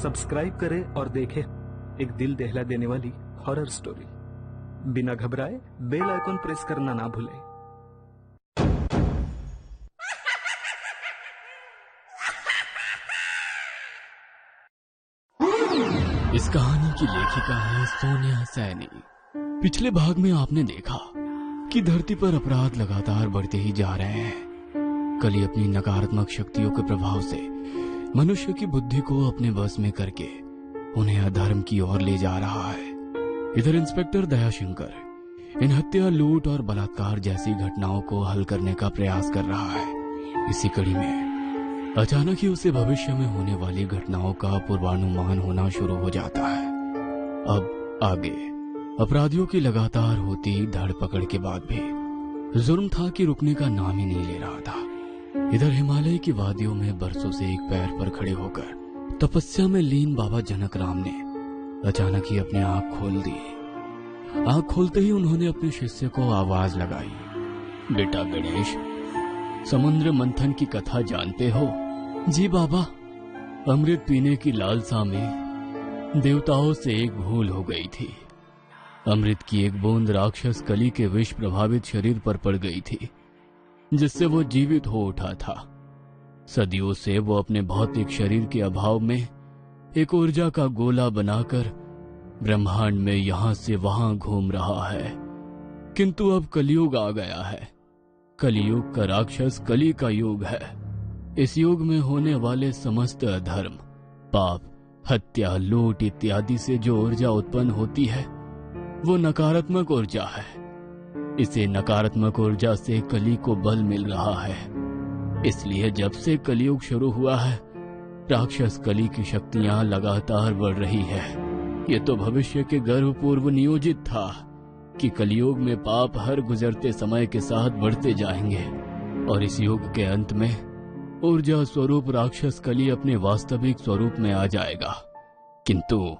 Subscribe करें और देखें एक दिल दहला देने वाली हॉरर स्टोरी। बिना घबराए बेल आइकॉन प्रेस करना ना भूलें। इस कहानी की लेखिका है सोनिया सैनी। पिछले भाग में आपने देखा कि धरती पर अपराध लगातार बढ़ते ही जा रहे हैं। कली अपनी नकारात्मक शक्तियों के प्रभाव से मनुष्य की बुद्धि को अपने बस में करके उन्हें अधर्म की ओर ले जा रहा है। इधर इंस्पेक्टर दयाशंकर इन हत्या, लूट और बलात्कार जैसी घटनाओं को हल करने का प्रयास कर रहा है। इसी कड़ी में अचानक ही उसे भविष्य में होने वाली घटनाओं का पूर्वानुमान होना शुरू हो जाता है। अब आगे अपराधियों की लगातार होती धरपकड़ के बाद भी जुर्म था कि रुकने का नाम ही नहीं ले रहा था। इधर हिमालय की वादियों में बरसों से एक पैर पर खड़े होकर तपस्या में लीन बाबा जनक राम ने अचानक ही अपनी आंख खोल दी। आंख खोलते ही उन्होंने अपने शिष्य को आवाज लगाई, बेटा गणेश, समुद्र मंथन की कथा जानते हो? जी बाबा। अमृत पीने की लालसा में देवताओं से एक भूल हो गई थी। अमृत की एक बूंद राक्षस कली के विष प्रभावित शरीर पर पड़ गई थी, जिससे वो जीवित हो उठा था। सदियों से वो अपने भौतिक शरीर के अभाव में एक ऊर्जा का गोला बनाकर ब्रह्मांड में यहां से वहां घूम रहा है। किंतु अब कलयुग आ गया है। कलियुग का राक्षस कली का युग है। इस युग में होने वाले समस्त अधर्म, पाप, हत्या, लूट इत्यादि से जो ऊर्जा उत्पन्न होती है वो नकारात्मक ऊर्जा है। इसे नकारात्मक ऊर्जा से कली को बल मिल रहा है। इसलिए जब से कलियुग शुरू हुआ है, राक्षस कली की शक्तियां लगातार बढ़ रही है। ये तो भविष्य के गर्भ पूर्व नियोजित था कि कलियुग में पाप हर गुजरते समय के साथ बढ़ते जाएंगे और इस युग के अंत में ऊर्जा स्वरूप राक्षस कली अपने वास्तविक स्वरूप में आ जाएगा। किंतु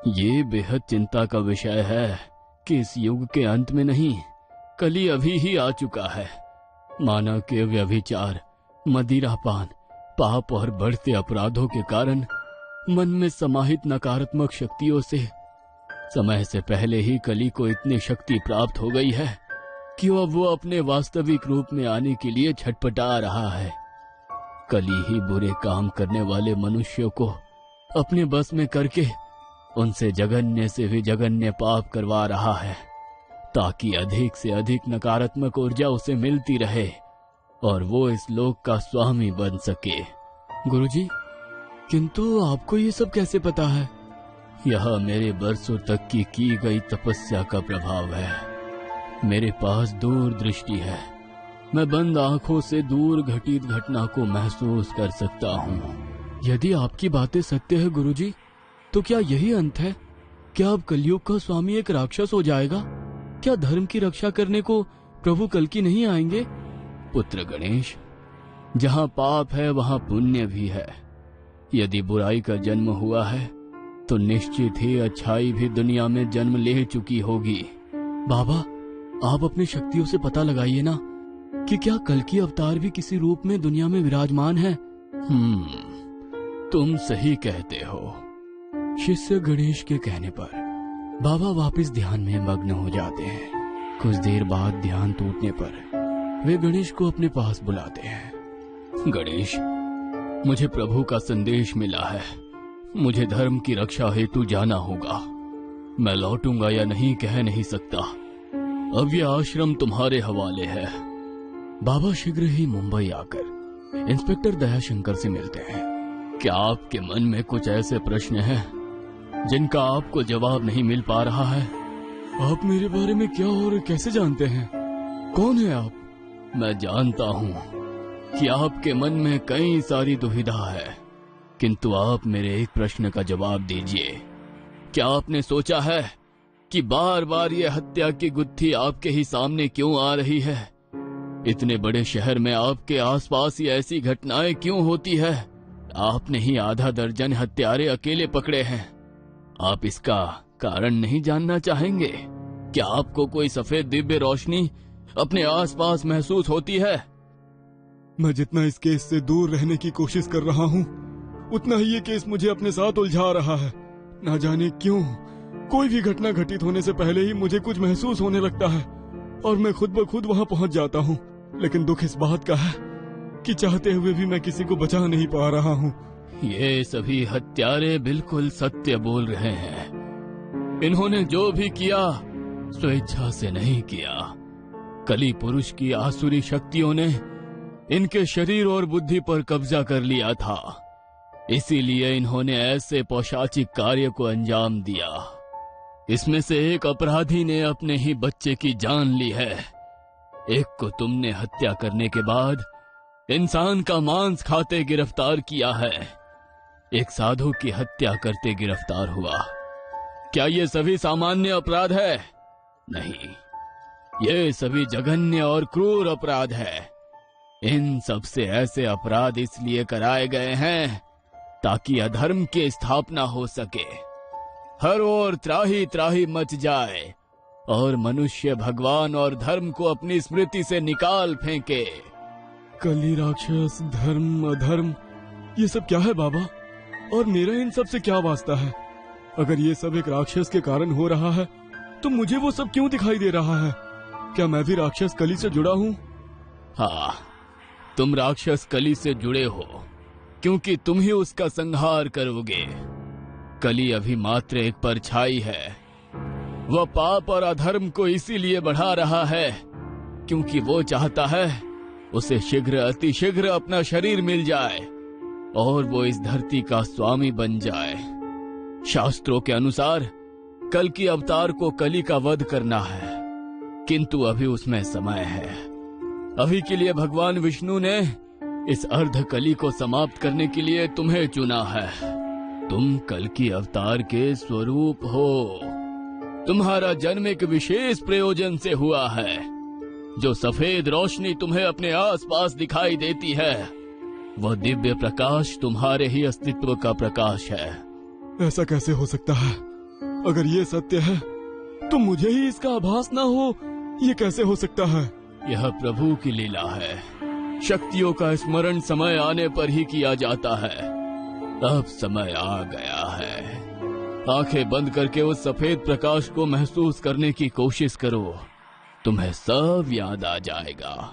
ये बेहद चिंता का विषय है कि इस युग के अंत में नहीं, कली अभी ही आ चुका है। मानव के व्यभिचार, मदिरापान, पाप और बढ़ते अपराधों के कारण मन में समाहित नकारात्मक शक्तियों से समय से पहले ही कली को इतनी शक्ति प्राप्त हो गई है कि अब वो अपने वास्तविक रूप में आने के लिए छटपटा रहा है। कली ही बुरे काम करने वाले मनुष्यों को अपने बस में करके उनसे जघन्य से भी जघन्य पाप करवा रहा है, ताकि अधिक से अधिक नकारात्मक ऊर्जा उसे मिलती रहे और वो इस लोक का स्वामी बन सके। गुरुजी, किंतु आपको ये सब कैसे पता है? यह मेरे बरसों तक की गई तपस्या का प्रभाव है। मेरे पास दूर दृष्टि है। मैं बंद आंखों से दूर घटित घटना को महसूस कर सकता हूँ। यदि आपकी बातें सत्य है गुरुजी, तो क्या यही अंत है? क्या अब कलयुग का स्वामी एक राक्षस हो जाएगा? क्या धर्म की रक्षा करने को प्रभु कल्कि नहीं आएंगे? पुत्र गणेश, जहाँ पाप है वहाँ पुण्य भी है। यदि बुराई का जन्म हुआ है तो निश्चित ही अच्छाई भी दुनिया में जन्म ले चुकी होगी। बाबा, आप अपनी शक्तियों से पता लगाइए ना कि क्या कल्कि अवतार भी किसी रूप में दुनिया में विराजमान है। तुम सही कहते हो। शिष्य गणेश के कहने पर बाबा वापस ध्यान में मग्न हो जाते हैं। कुछ देर बाद ध्यान टूटने पर वे गणेश को अपने पास बुलाते हैं। गणेश, मुझे प्रभु का संदेश मिला है। मुझे धर्म की रक्षा हेतु जाना होगा। मैं लौटूंगा या नहीं कह नहीं सकता। अब यह आश्रम तुम्हारे हवाले है। बाबा शीघ्र ही मुंबई आकर इंस्पेक्टर दयाशंकर से मिलते हैं। क्या आपके मन में कुछ ऐसे प्रश्न हैं जिनका आपको जवाब नहीं मिल पा रहा है? आप मेरे बारे में क्या और कैसे जानते हैं? कौन है आप? मैं जानता हूँ कि आपके मन में कई सारी दुविधा है, किंतु आप मेरे एक प्रश्न का जवाब दीजिए। क्या आपने सोचा है कि बार बार ये हत्या की गुत्थी आपके ही सामने क्यों आ रही है? इतने बड़े शहर में आपके आसपास ही ऐसी घटनाएं क्यों होती है? आपने ही आधा दर्जन हत्यारे अकेले पकड़े हैं। आप इसका कारण नहीं जानना चाहेंगे? क्या आपको कोई सफेद दिव्य रोशनी अपने आसपास महसूस होती है? मैं जितना इस केस से दूर रहने की कोशिश कर रहा हूँ, उतना ही ये केस मुझे अपने साथ उलझा रहा है। ना जाने क्यों कोई भी घटना घटित होने से पहले ही मुझे कुछ महसूस होने लगता है और मैं खुद ब खुद वहां पहुंच जाता हूँ। लेकिन दुख इस बात का है कि चाहते हुए भी मैं किसी को बचा नहीं पा रहा हूँ। ये सभी हत्यारे बिल्कुल सत्य बोल रहे हैं। इन्होंने जो भी किया स्वेच्छा से नहीं किया। कली पुरुष की आसुरी शक्तियों ने इनके शरीर और बुद्धि पर कब्जा कर लिया था, इसीलिए इन्होंने ऐसे पौशाचिक कार्य को अंजाम दिया। इसमें से एक अपराधी ने अपने ही बच्चे की जान ली है। एक को तुमने हत्या करने के बाद इंसान का मांस खाते गिरफ्तार किया है। एक साधु की हत्या करते गिरफ्तार हुआ। क्या ये सभी सामान्य अपराध है? नहीं, ये सभी जघन्य और क्रूर अपराध है। इन सब से ऐसे अपराध इसलिए कराए गए हैं ताकि अधर्म की स्थापना हो सके, हर ओर त्राही त्राही मच जाए और मनुष्य भगवान और धर्म को अपनी स्मृति से निकाल फेंके। कली, राक्षस, धर्म, अधर्म, ये सब क्या है बाबा? और मेरा इन सब से क्या वास्ता है? अगर ये सब एक राक्षस के कारण हो रहा है तो मुझे वो सब क्यों दिखाई दे रहा है? क्या मैं भी राक्षस कली से जुड़ा हूँ? हाँ, तुम राक्षस कली से जुड़े हो क्योंकि तुम ही उसका संहार करोगे। कली अभी मात्र एक परछाई है। वह पाप और अधर्म को इसीलिए बढ़ा रहा है क्योंकि वो चाहता है उसे शीघ्र अतिशीघ्र अपना शरीर मिल जाए और वो इस धरती का स्वामी बन जाए। शास्त्रों के अनुसार कल की अवतार को कली का वध करना है, किंतु अभी उसमें समय है। अभी के लिए भगवान विष्णु ने इस अर्ध कली को समाप्त करने के लिए तुम्हें चुना है। तुम कल की अवतार के स्वरूप हो। तुम्हारा जन्म एक विशेष प्रयोजन से हुआ है। जो सफेद रोशनी तुम्हें अपने आसपास दिखाई देती है वह दिव्य प्रकाश तुम्हारे ही अस्तित्व का प्रकाश है। ऐसा कैसे हो सकता है? अगर ये सत्य है तो मुझे ही इसका आभास ना हो, ये कैसे हो सकता है? यह प्रभु की लीला है। शक्तियों का स्मरण समय आने पर ही किया जाता है। अब समय आ गया है। आंखें बंद करके उस सफेद प्रकाश को महसूस करने की कोशिश करो, तुम्हें सब याद आ जाएगा।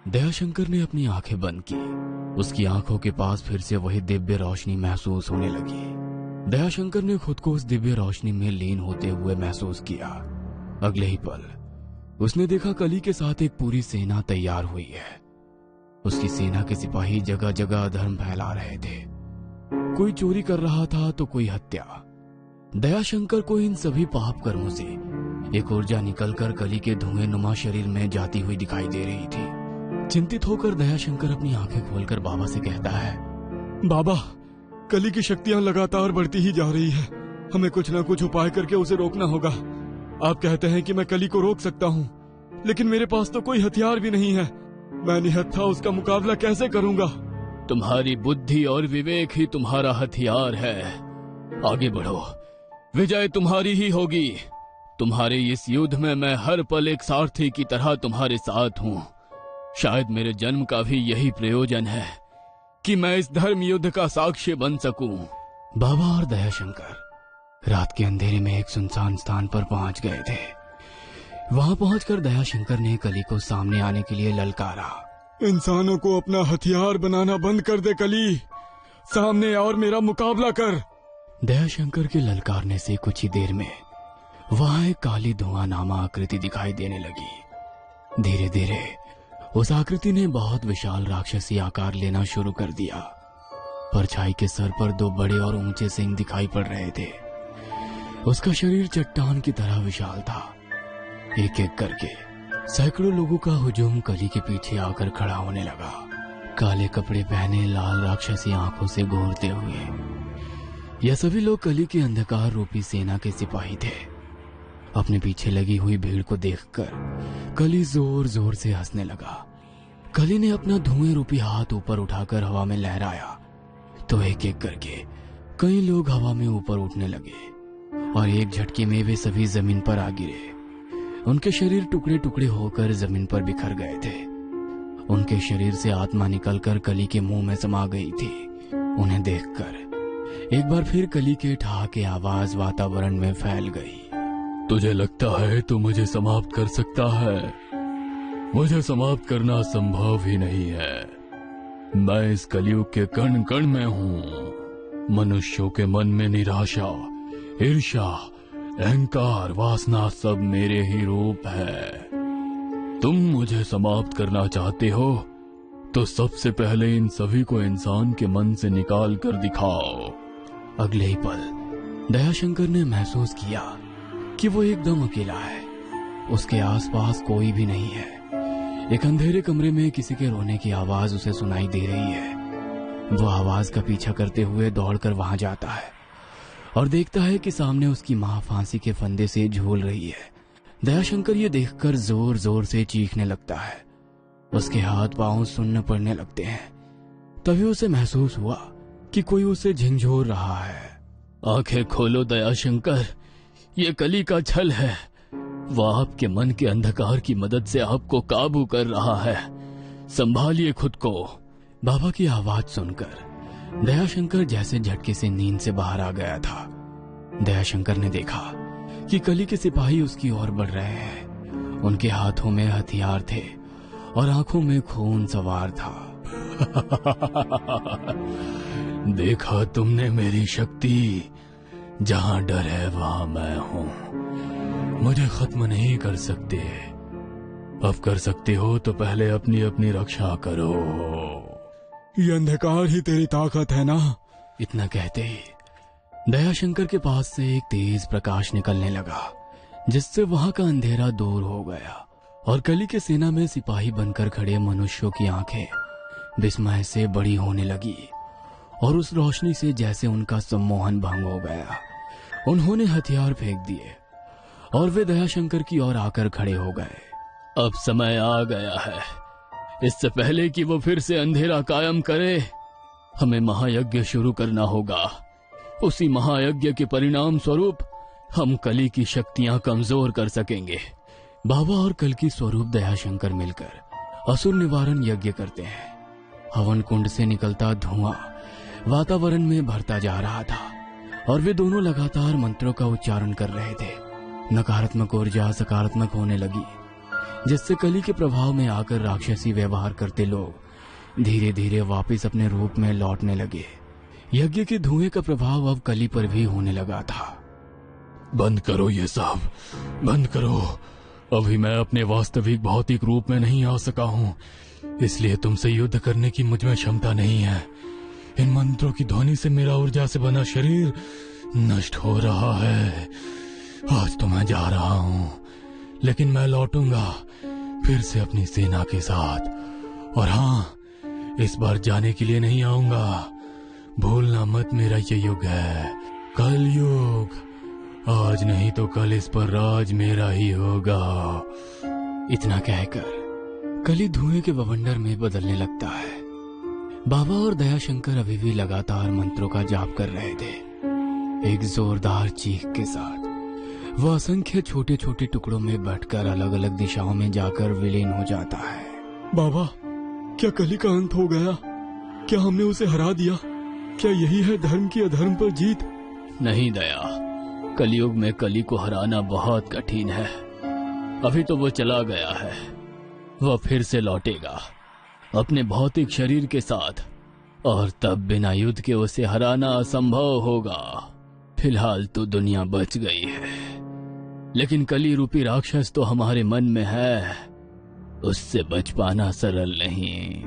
दयाशंकर ने अपनी आंखें बंद की। उसकी आंखों के पास फिर से वही दिव्य रोशनी महसूस होने लगी। दयाशंकर ने खुद को उस दिव्य रोशनी में लीन होते हुए महसूस किया। अगले ही पल उसने देखा कली के साथ एक पूरी सेना तैयार हुई है। उसकी सेना के सिपाही जगह जगह अधर्म फैला रहे थे। कोई चोरी कर रहा था तो कोई हत्या। दयाशंकर को इन सभी पाप कर्मों से एक ऊर्जा निकलकर कली के धुएं नुमा शरीर में जाती हुई दिखाई दे रही थी। चिंतित होकर दयाशंकर अपनी आंखें खोलकर बाबा से कहता है, बाबा, कली की शक्तियां लगातार बढ़ती ही जा रही है। हमें कुछ न कुछ उपाय करके उसे रोकना होगा। आप कहते हैं कि मैं कली को रोक सकता हूँ, लेकिन मेरे पास तो कोई हथियार भी नहीं है। मैं निहत्था उसका मुकाबला कैसे करूंगा? तुम्हारी बुद्धि और विवेक ही तुम्हारा हथियार है। आगे बढ़ो, विजय तुम्हारी ही होगी। तुम्हारे इस युद्ध में मैं हर पल एक सारथी की तरह तुम्हारे साथ हूँ। शायद मेरे जन्म का भी यही प्रयोजन है कि मैं इस धर्म युद्ध का साक्षी बन सकूं। बाबा और दयाशंकर रात के अंधेरे में एक सुनसान स्थान पर पहुंच गए थे। वहां पहुंचकर दयाशंकर ने कली को सामने आने के लिए ललकारा। इंसानों को अपना हथियार बनाना बंद कर दे कली, सामने और मेरा मुकाबला कर। दयाशंकर के ललकारने से कुछ ही देर में वहां एक काली धुआंनामा आकृति दिखाई देने लगी। धीरे धीरे उस आकृति ने बहुत विशाल राक्षसी आकार लेना शुरू कर दिया। परछाई के सर पर दो बड़े और ऊंचे सिंग दिखाई पड़ रहे थे। उसका शरीर चट्टान की तरह विशाल था। एक एक करके सैकड़ों लोगों का हुजूम कली के पीछे आकर खड़ा होने लगा। काले कपड़े पहने, लाल राक्षसी आंखों से घूरते हुए यह सभी लोग कली के अंधकार रूपी सेना के सिपाही थे। अपने पीछे लगी हुई भीड़ को देखकर कली जोर जोर से हंसने लगा। कली ने अपना धुएं रूपी हाथ ऊपर उठाकर हवा में लहराया तो एक एक करके कई लोग हवा में ऊपर उठने लगे और एक झटके में वे सभी जमीन पर आ गिरे। उनके शरीर टुकड़े टुकड़े होकर जमीन पर बिखर गए थे। उनके शरीर से आत्मा निकलकर कली के मुंह में समा गई थी उन्हें देखकर एक बार फिर कली के ठहाके आवाज वातावरण में फैल गई। तुझे लगता है तो मुझे समाप्त कर सकता है? मुझे समाप्त करना संभव ही नहीं है। मैं इस कलयुग के कण कण में हूँ। मनुष्यों के मन में निराशा, ईर्ष्या, अहंकार, वासना सब मेरे ही रूप है। तुम मुझे समाप्त करना चाहते हो तो सबसे पहले इन सभी को इंसान के मन से निकाल कर दिखाओ। अगले ही पल दयाशंकर ने महसूस किया कि वो एकदम अकेला है। उसके आसपास कोई भी नहीं है। एक अंधेरे कमरे में किसी के रोने की आवाज उसे सुनाई दे रही है। वो आवाज का पीछा करते हुए दौड़कर वहां जाता है और देखता है कि सामने उसकी मां फांसी के फंदे से झूल रही है। दयाशंकर ये देखकर जोर जोर से चीखने लगता है। उसके हाथ पांव सुन्न पड़ने लगते हैं। तभी उसे महसूस हुआ कि कोई उसे झिंझोर रहा है। आंखें खोलो दयाशंकर, ये कली का छल है। वह आपके मन के अंधकार की मदद से आपको काबू कर रहा है। संभालिए खुद को। बाबा की आवाज सुनकर दयाशंकर जैसे झटके से नींद से बाहर आ गया था। दयाशंकर ने देखा कि कली के सिपाही उसकी ओर बढ़ रहे हैं। उनके हाथों में हथियार थे और आंखों में खून सवार था। देखा तुमने मेरी शक्ति? जहां डर है वहां मैं हूं। मुझे खत्म नहीं कर सकते। अब कर सकते हो तो पहले अपनी अपनी रक्षा करो। ये अंधकार ही तेरी ताकत है ना? इतना कहते ही दयाशंकर के पास से एक तेज प्रकाश निकलने लगा, जिससे वहां का अंधेरा दूर हो गया और कली के सेना में सिपाही बनकर खड़े मनुष्यों की आंखें विस्मय से बड़ी होने लगी और उस रोशनी से जैसे उनका सम्मोहन भंग हो गया। उन्होंने हथियार फेंक दिए और वे दयाशंकर की ओर आकर खड़े हो गए। अब समय आ गया है। इससे पहले कि वो फिर से अंधेरा कायम करे, हमें महायज्ञ शुरू करना होगा। उसी महायज्ञ के परिणाम स्वरूप हम कली की शक्तियां कमजोर कर सकेंगे। बाबा और कल की स्वरूप दयाशंकर मिलकर असुर निवारण यज्ञ करते हैं। हवन कुंड से निकलता धुआं वातावरण में भरता जा रहा था और वे दोनों लगातार मंत्रों का उच्चारण कर रहे थे। नकारात्मक ऊर्जा सकारात्मक होने लगी, जिससे कली के प्रभाव में आकर राक्षसी व्यवहार करते लोग धीरे धीरे वापस अपने रूप में लौटने लगे। यज्ञ के धुएं का प्रभाव अब कली पर भी होने लगा था। बंद करो ये सब, बंद करो। अभी मैं अपने वास्तविक भौतिक रूप में नहीं आ सका हूँ, इसलिए तुमसे युद्ध करने की मुझ में क्षमता नहीं है। इन मंत्रों की ध्वनि से मेरा ऊर्जा से बना शरीर नष्ट हो रहा है। आज तो मैं जा रहा हूँ, लेकिन मैं लौटूंगा फिर से अपनी सेना के साथ। और हाँ, इस बार जाने के लिए नहीं आऊंगा। भूलना मत, मेरा ये युग है, कल युग। आज नहीं तो कल इस पर राज मेरा ही होगा। इतना कहकर कली धुएं के बवंडर में बदलने लगता है। बाबा और दयाशंकर अभी भी लगातार मंत्रों का जाप कर रहे थे। एक जोरदार चीख के साथ वह असंख्य छोटे छोटे टुकड़ों में बंटकर अलग अलग दिशाओं में जाकर विलीन हो जाता है। बाबा, क्या कली का अंत हो गया? क्या हमने उसे हरा दिया? क्या यही है धर्म की अधर्म पर जीत? नहीं दया, कलयुग में कली को हराना बहुत कठिन है। अभी तो वो चला गया है, वह फिर से लौटेगा अपने भौतिक शरीर के साथ, और तब बिना युद्ध के उसे हराना असंभव होगा। फिलहाल तो दुनिया बच गई है, लेकिन कली रूपी राक्षस तो हमारे मन में है। उससे बच पाना सरल नहीं।